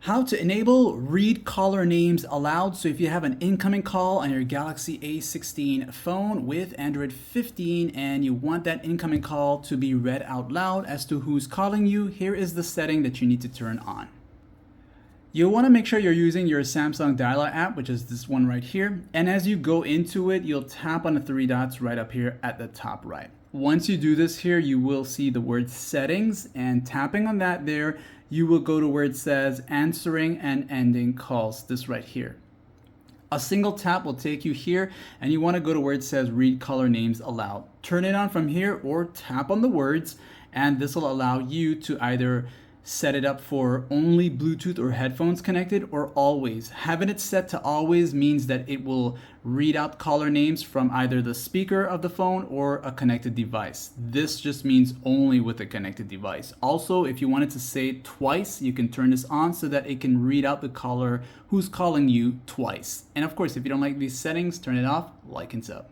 How to enable read caller names aloud. So if you have an incoming call on your Galaxy A16 phone with Android 15 and you want that incoming call to be read out loud as to who's calling you, here is the setting that you need to turn on. You'll want to make sure you're using your Samsung Dialer app, which is this one right here. And as you go into it, you'll tap on the three dots right up here at the top right. Once you do this here, you will see the word settings, and tapping on that there, you will go to where it says answering and ending calls, this right here. A single tap will take you here, and you want to go to where it says read caller names aloud. Turn it on from here or tap on the words, and this will allow you to either set it up for only Bluetooth or headphones connected or always. Having it set to always means that it will read out caller names from either the speaker of the phone or a connected device. This just means only with a connected device. Also, if you wanted to say it twice, you can turn this on so that it can read out the caller who's calling you twice. And of course, if you don't like these settings, turn it off, like and sub.